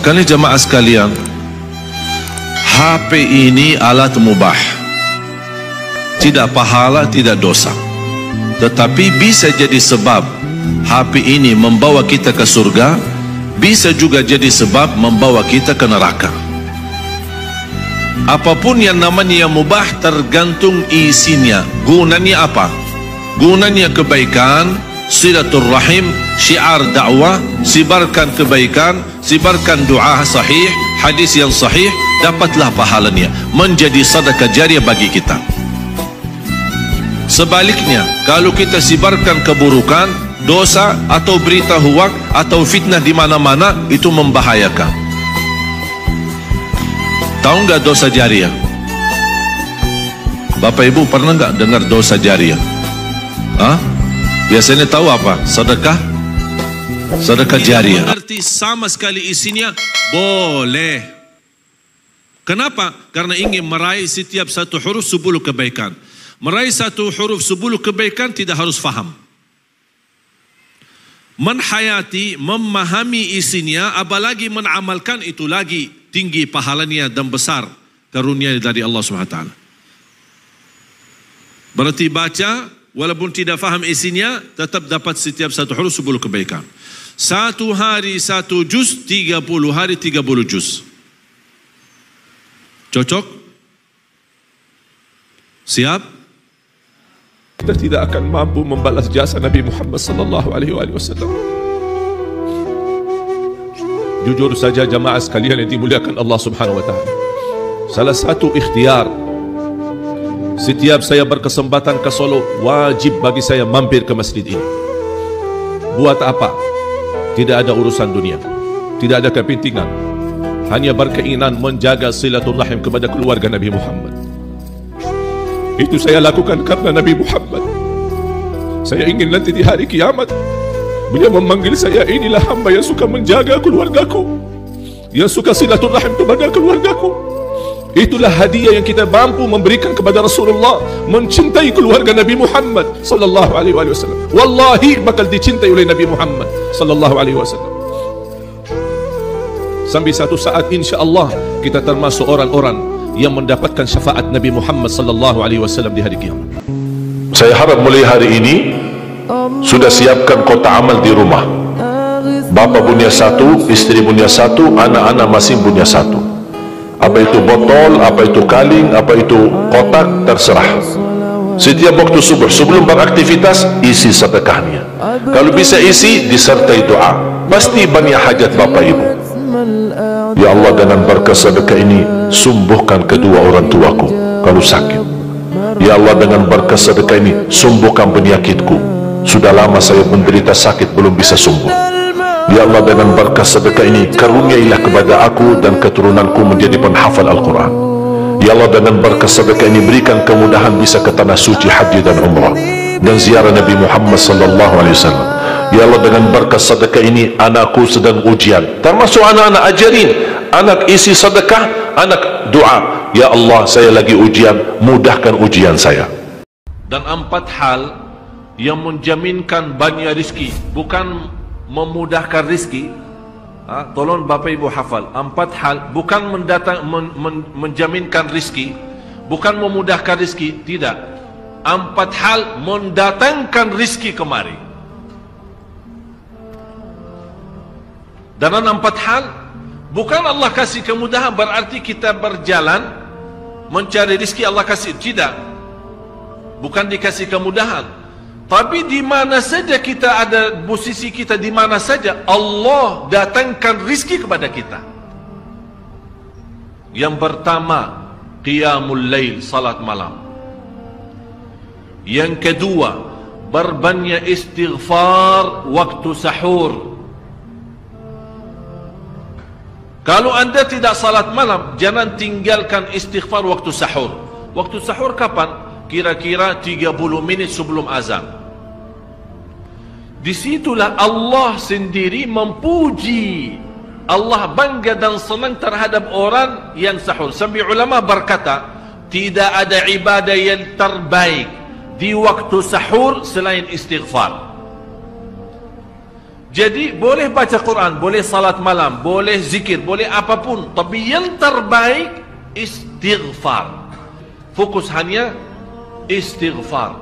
Makanya jamaah sekalian, HP ini alat mubah, tidak pahala, tidak dosa, tetapi bisa jadi sebab HP ini membawa kita ke surga, bisa juga jadi sebab membawa kita ke neraka. Apapun yang namanya yang mubah tergantung isinya. Gunanya apa? Gunanya kebaikan, silaturrahim, syiar dakwah, sebarkan kebaikan, sebarkan doa sahih, hadis yang sahih, dapatlah pahalanya, menjadi sedekah jariah bagi kita. Sebaliknya, kalau kita sebarkan keburukan, dosa atau berita hoak atau fitnah di mana-mana, itu membahayakan. Tahu nggak dosa jariah? Bapak Ibu pernah nggak dengar dosa jariah? Hah? Biasanya tahu apa? Sedekah? Sedekah jariah. Berarti sama sekali isinya boleh. Kenapa? Karena ingin meraih setiap satu huruf 10 kebaikan. Meraih satu huruf 10 kebaikan tidak harus faham. Menhayati, memahami isinya, apalagi menamalkan, itu lagi tinggi pahalanya dan besar karunia dari Allah SWT. Berarti baca, walaupun tidak faham isinya, tetap dapat setiap satu huruf 10 kebaikan. Satu hari 1 juz, 30 hari 30 juz. Cocok? Siap? Kita tidak akan mampu membalas jasa Nabi Muhammad sallallahu alaihi wasallam. Jujur saja jamaah sekalian yang dimuliakan Allah Subhanahu wa taala. Salah satu ikhtiar, setiap saya berkesempatan ke Solo, wajib bagi saya mampir ke masjid ini. Buat apa? Tidak ada urusan dunia, tidak ada kepentingan, hanya berkeinginan menjaga silaturahim kepada keluarga Nabi Muhammad. Itu saya lakukan karena Nabi Muhammad. Saya ingin nanti di hari kiamat beliau memanggil saya, inilah hamba yang suka menjaga keluargaku, yang suka silaturahim kepada keluargaku. Itulah hadiah yang kita mampu memberikan kepada Rasulullah, mencintai keluarga Nabi Muhammad sallallahu alaihi wasallam. Wallahi bakal dicintai oleh Nabi Muhammad sallallahu alaihi wasallam. Sampai satu saat insya-Allah kita termasuk orang-orang yang mendapatkan syafaat Nabi Muhammad sallallahu alaihi wasallam di hari kiamat. Saya harap mulai hari ini sudah siapkan kotak amal di rumah. Bapa punya satu, istri punya satu, anak-anak masing punya satu. Apa itu botol, apa itu kaling, apa itu kotak, terserah. Setiap waktu subuh sebelum beraktivitas, isi sedekahnya. Kalau bisa isi disertai doa, pasti banyak hajat Bapak Ibu. Ya Allah, dengan berkah sedekah ini sembuhkan kedua orang tuaku kalau sakit. Ya Allah, dengan berkah sedekah ini sembuhkan penyakitku, sudah lama saya menderita sakit belum bisa sembuh. Ya Allah, dengan berkah sedekah ini karuniailah kepada aku dan keturunanku menjadi penghafal Al-Quran. Ya Allah, dengan berkah sedekah ini berikan kemudahan bisa ke tanah suci haji dan umrah dan ziarah Nabi Muhammad sallallahu alaihi wasallam. Ya Allah, dengan berkah sedekah ini anakku sedang ujian, termasuk anak-anak, ajarin anak isi sedekah, anak doa, ya Allah saya lagi ujian, mudahkan ujian saya. Dan 4 hal yang menjaminkan banyak rizki, bukan memudahkan rizki. Tolong Bapak Ibu hafal, 4 hal, bukan menjaminkan rizki, bukan memudahkan rizki, tidak. 4 hal mendatangkan rizki kemari. Dan 4 hal, bukan Allah kasih kemudahan berarti kita berjalan mencari rizki Allah kasih, tidak. Bukan dikasih kemudahan, tapi di mana saja kita ada, posisi kita di mana saja, Allah datangkan rizki kepada kita. Yang pertama, qiyamul lail, salat malam. Yang kedua, berbanyak istighfar waktu sahur. Kalau anda tidak salat malam, jangan tinggalkan istighfar waktu sahur. Waktu sahur kapan? Kira-kira 30 menit sebelum azan. Disitulah Allah sendiri memuji. Allah bangga dan senang terhadap orang yang sahur. Sampai ulama berkata, tidak ada ibadah yang terbaik di waktu sahur selain istighfar. Jadi boleh baca Quran, boleh salat malam, boleh zikir, boleh apapun, tapi yang terbaik istighfar. Fokus hanya istighfar.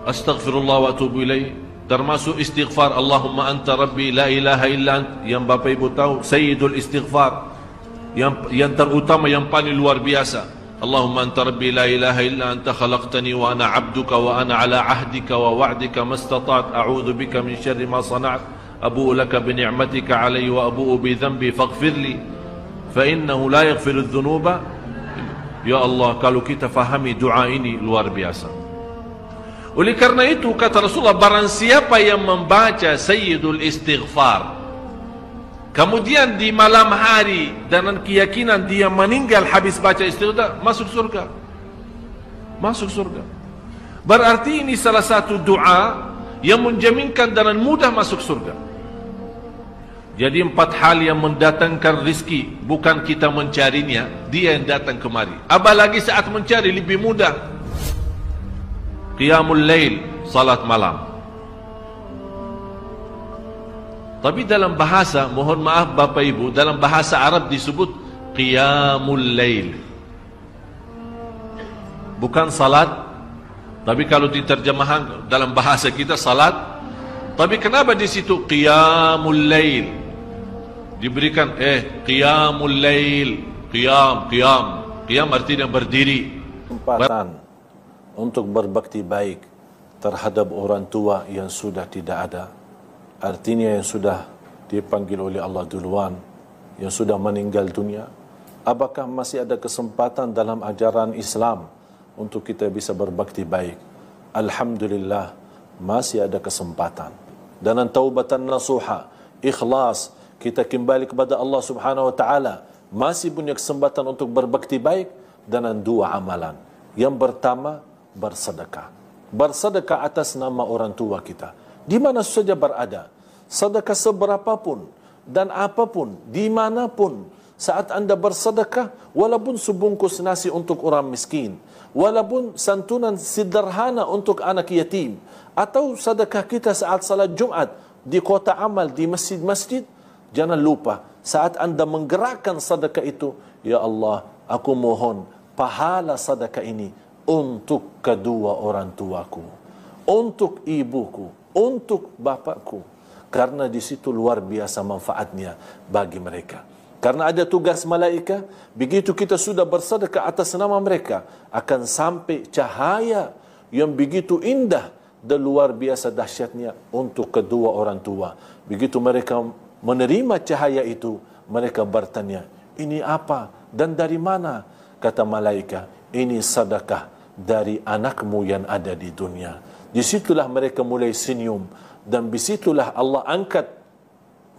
Astaghfirullah wa atubu ilaih, termasuk istighfar Allahumma anta rabbi la ilaha illa ant, yang Bapak Ibu tahu sayyidul istighfar, yang terutama, yang paling luar biasa. Allahumma anta rabbi la ilaha illa anta khalaqtani wa ana abduka wa ana ala ahdika wa wa'dika mastata'at a'udhu bika min syarri ma sana'at abu'u laka bi ni'matika alayhi wa abu'u bi dhanbi faghfirli fa innahu la yaghfiru dhunuba. Ya Allah, kalau kita fahami doa ini luar biasa. Oleh karena itu kata Rasulullah, barang siapa yang membaca sayyidul istighfar kemudian di malam hari dengan keyakinan dia meninggal habis baca istighfar, masuk surga. Masuk surga. Berarti ini salah satu doa yang menjaminkan dengan mudah masuk surga. Jadi 4 hal yang mendatangkan rizki, bukan kita mencarinya, dia yang datang kemari. Apalagi saat mencari lebih mudah. Qiyamul lail, salat malam. Tapi dalam bahasa, mohon maaf Bapak Ibu, dalam bahasa Arab disebut qiyamul lail. Bukan salat, tapi kalau diterjemahkan dalam bahasa kita salat. Tapi kenapa di situ qiyamul lail? Diberikan qiyamul lail, qiyam artinya berdiri. Kesempatan untuk berbakti baik terhadap orang tua yang sudah tidak ada. Artinya yang sudah dipanggil oleh Allah duluan, yang sudah meninggal dunia. Apakah masih ada kesempatan dalam ajaran Islam untuk kita bisa berbakti baik? Alhamdulillah, masih ada kesempatan. Dengan taubatan nasuha, ikhlas, kita kembali kepada Allah Subhanahu wa taala, masih punya kesempatan untuk berbakti baik dengan 2 amalan. Yang pertama, bersedekah. Bersedekah atas nama orang tua kita, di mana saja berada. Sedekah seberapapun dan apapun, dimanapun. Saat anda bersedekah, walaupun sebungkus nasi untuk orang miskin, walaupun santunan sederhana untuk anak yatim, atau sedekah kita saat salat Jumat di kota amal, di masjid-masjid, jangan lupa saat anda menggerakkan sedekah itu, ya Allah, aku mohon pahala sedekah ini untuk kedua orang tuaku, untuk ibuku, untuk bapakku. Karena di situ luar biasa manfaatnya bagi mereka. Karena ada tugas malaikat, begitu kita sudah bersedekah atas nama mereka, akan sampai cahaya yang begitu indah dan luar biasa dahsyatnya untuk kedua orang tua. Begitu mereka menerima cahaya itu, mereka bertanya, ini apa dan dari mana? Kata malaikat, ini sedekah dari anakmu yang ada di dunia. Disitulah mereka mulai senyum. Dan disitulah Allah angkat,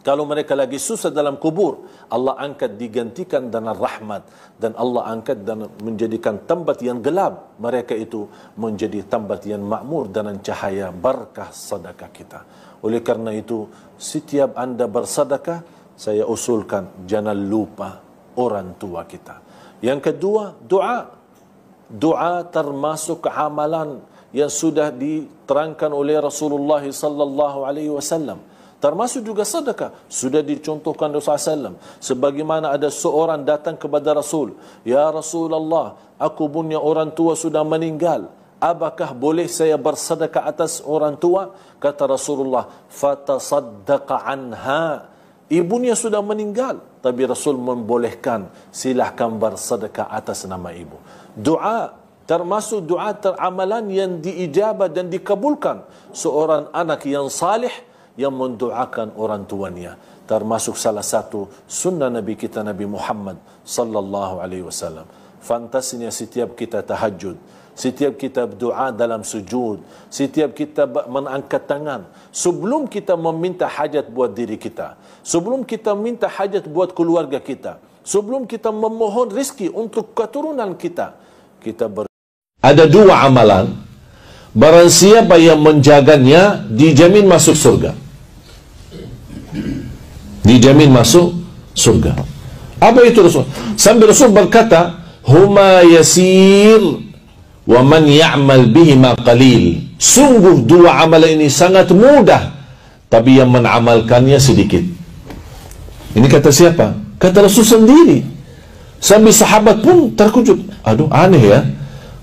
kalau mereka lagi susah dalam kubur, Allah angkat digantikan dengan rahmat. Dan Allah angkat dan menjadikan tempat yang gelap mereka itu menjadi tempat yang makmur dengan cahaya berkah sedekah kita. Oleh karena itu, setiap anda bersedekah, saya usulkan jangan lupa orang tua kita. Yang kedua, doa. Doa termasuk amalan yang sudah diterangkan oleh Rasulullah sallallahu alaihi wasallam. Termasuk juga sedekah sudah dicontohkan Rasulullah SAW. Sebagaimana ada seorang datang kepada Rasul, ya Rasulullah, aku punya orang tua sudah meninggal, apakah boleh saya bersedekah atas orang tua? Kata Rasulullah, fatasaddaqa anha. Ibunya sudah meninggal, tapi Rasul membolehkan, silahkan bersedekah atas nama ibu. Doa termasuk doa teramalan yang diijabah dan dikabulkan. Seorang anak yang salih yang mendoakan orang tuanya, termasuk salah satu sunnah Nabi kita Nabi Muhammad sallallahu alaihi wasallam. Fantasnya setiap kita tahajud, setiap kita berdoa dalam sujud, setiap kita mengangkat tangan, sebelum kita meminta hajat buat diri kita, sebelum kita minta hajat buat keluarga kita, sebelum kita memohon rezeki untuk keturunan kita, ada 2 amalan, barang siapa yang menjaganya dijamin masuk surga. Dijamin masuk surga. Apa itu Rasul? Sambil Rasul berkata, huma yasir wa man ya'mal bihima qalil. Sungguh dua amalan ini sangat mudah, tapi yang mengamalkannya sedikit. Ini kata siapa? Kata Rasul sendiri. Sambil sahabat pun terkejut. Aduh, aneh ya.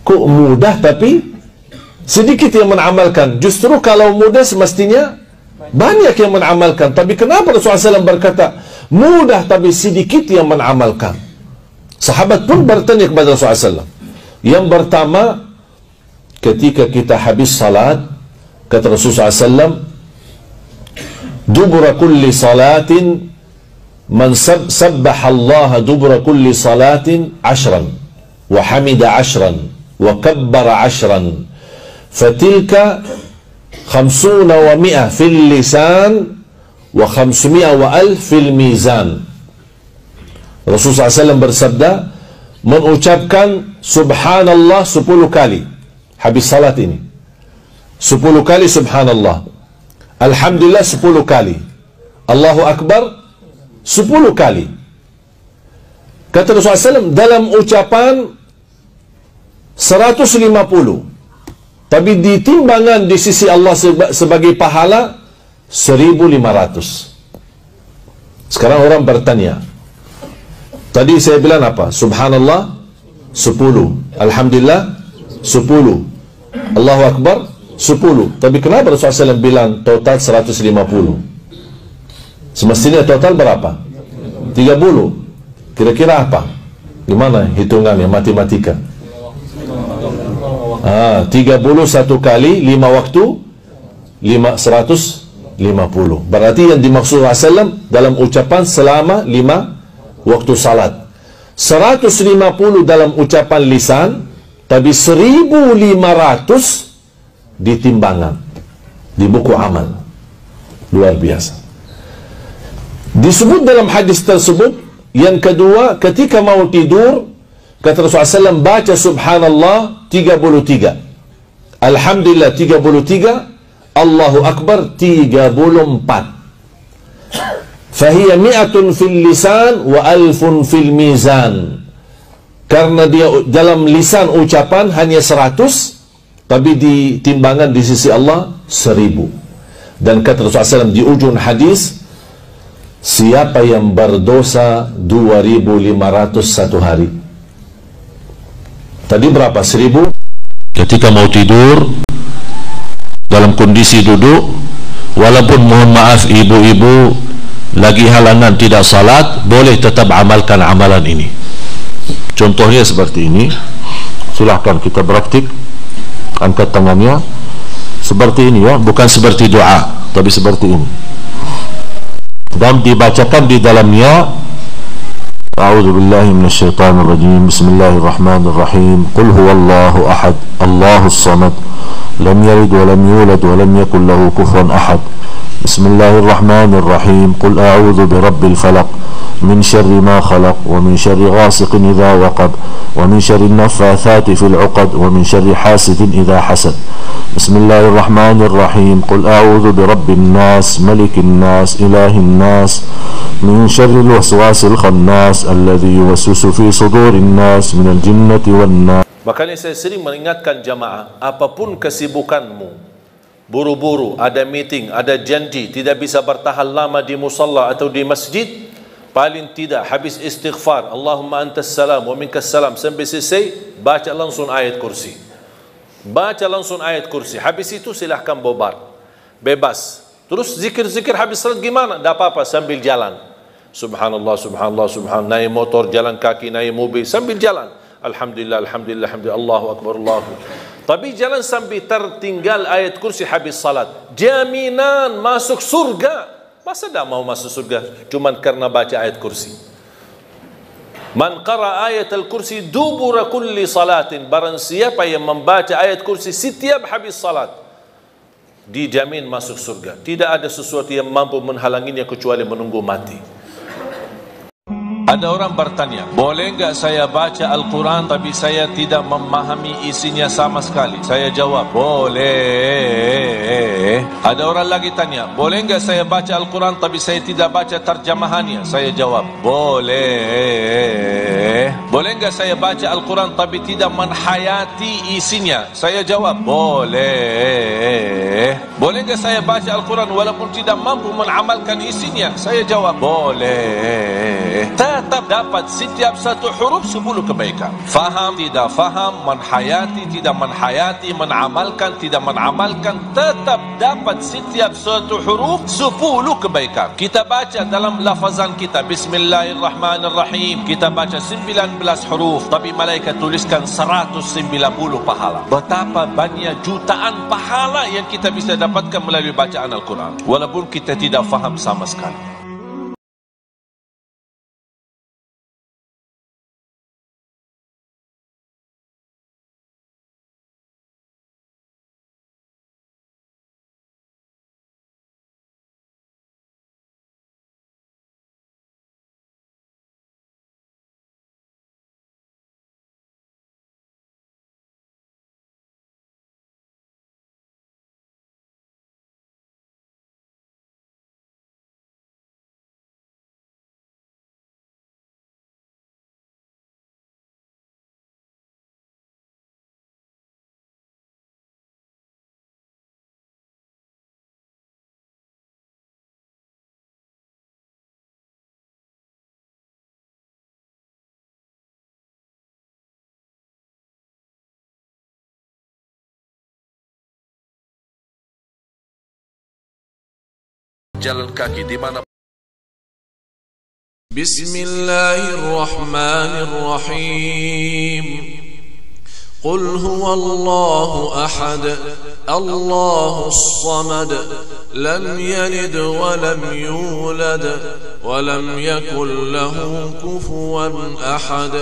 Kok mudah tapi sedikit yang mengamalkan? Justru kalau mudah semestinya banyak yang mengamalkan. Tapi kenapa Rasulullah SAW berkata mudah tapi sedikit yang mengamalkan? Sahabat pun bertanya kepada Rasulullah SAW. Yang pertama, ketika kita habis salat, kata Rasulullah SAW, dubura kulli salatin man sabbaha Allah dubura kulli salatin 10 wa hamida 10 wa kabbara 10 fatilka 50 wa 100 fil lisan wa 500 wa 1000 fil mizan. Rasulullah SAW bersabda, mengucapkan subhanallah 10 kali habis salat ini, 10 kali subhanallah, alhamdulillah 10 kali, Allahu Akbar 10 kali. Kata Rasulullah SAW, dalam ucapan 150, tapi di timbangan di sisi Allah sebagai pahala 1500. Sekarang orang bertanya, tadi saya bilang apa? Subhanallah 10, alhamdulillah 10, Allahu Akbar 10. Tapi kenapa Rasulullah SAW bilang total 150? Semestinya total berapa? 30. Kira-kira apa? Gimana hitungannya, matematika? 31 kali 5 waktu 150. Berarti yang dimaksud Rasulullah SAW dalam ucapan selama 5 waktu salat. 150 dalam ucapan lisan, tapi 1500 di timbangan, di buku amal. Luar biasa. Disebut dalam hadis tersebut. Yang kedua, ketika mau tidur, kata Rasulullah SAW, baca subhanallah 33, alhamdulillah 33, Allahu Akbar 34. Fahiyya mi'atun fil lisan wa alfun fil mizan. Karena dia dalam lisan ucapan hanya 100, tapi di timbangan di sisi Allah 1000. Dan kata Rasulullah SAW di ujung hadis, siapa yang berdosa 2500 satu hari. Tadi berapa? 1000. Ketika mau tidur dalam kondisi duduk, walaupun mohon maaf ibu-ibu lagi halangan tidak salat, boleh tetap amalkan amalan ini. Contohnya seperti ini. Silahkan kita praktik. Angkat tangannya seperti ini ya, bukan seperti doa, tapi seperti ini. Dan dibacakan di dalamnya, A'udzubillahi minasyaitonirrajim, Bismillahirrahmanirrahim, Qul huwallahu ahad, Allahus samad, lam yalid wa lam yulad wa lam yakul lahu kufuwan ahad. Bismillahirrahmanirrahim, Qul a'udzu birabbil falaq, min syarri ma khalaq, wa min syarri ghasiqin idza waqab, wa min syarri an-naffathati fil 'uqad, wa min syarri hasidin idza hasad. Bismillahirrahmanirrahim, Qul a'udzu birabbin nas, malikin nas, ilahin nas, min syarril waswasil khannas, alladzi yuwaswisu fi sudurin nas, minal jinnati wan nas. Makanya saya sering mengingatkan jamaah, apapun kesibukanmu, buru-buru, ada meeting, ada janji, tidak bisa bertahan lama di musalla atau di masjid, paling tidak habis istighfar, Allahumma antas salam wa minkas salam, sampai selesai, baca langsung ayat kursi. Baca langsung ayat kursi. Habis itu silahkan bobar, bebas. Terus zikir-zikir habis salat gimana? Tak apa-apa, sambil jalan. Subhanallah, subhanallah, subhanallah. Naik motor, jalan kaki, naik mobil, sambil jalan. Alhamdulillah, alhamdulillah, alhamdulillah, Allahu Akbar, Allahu Akbar. Tapi jangan sampai tertinggal ayat kursi habis salat. Jaminan masuk surga. Masa tak mau masuk surga cuman karena baca ayat kursi? Man qara ayat al-kursi dubura kulli salatin, barang siapa yang membaca ayat kursi setiap habis salat, dijamin masuk surga. Tidak ada sesuatu yang mampu menghalanginya kecuali menunggu mati. Ada orang bertanya, boleh enggak saya baca Al-Quran tapi saya tidak memahami isinya sama sekali? Saya jawab, boleh. Ada orang lagi tanya, boleh enggak saya baca Al-Quran tapi saya tidak baca terjemahannya? Saya jawab, boleh. Boleh enggak saya baca Al-Quran tapi tidak menhayati isinya? Saya jawab, boleh. Boleh enggak saya baca Al-Quran walaupun tidak mampu mengamalkan isinya? Saya jawab, boleh. Tetap dapat setiap satu huruf 10 kebaikan. Faham, tidak faham, menhayati, tidak menhayati, mengamalkan, tidak mengamalkan, tetap dapat setiap satu huruf 10 kebaikan. Kita baca dalam lafazan kita, Bismillahirrahmanirrahim, kita baca 19 huruf, tapi malaikat tuliskan 190 pahala. Betapa banyak jutaan pahala yang kita bisa dapatkan melalui bacaan Al-Quran, walaupun kita tidak faham sama sekali. Jalan kaki di mana? Bismillahirrahmanirrahim. Qul huwallahu ahad, Allahus samad, lam yalid wa lam yulad wa lam yakul lahu kufuwan ahad.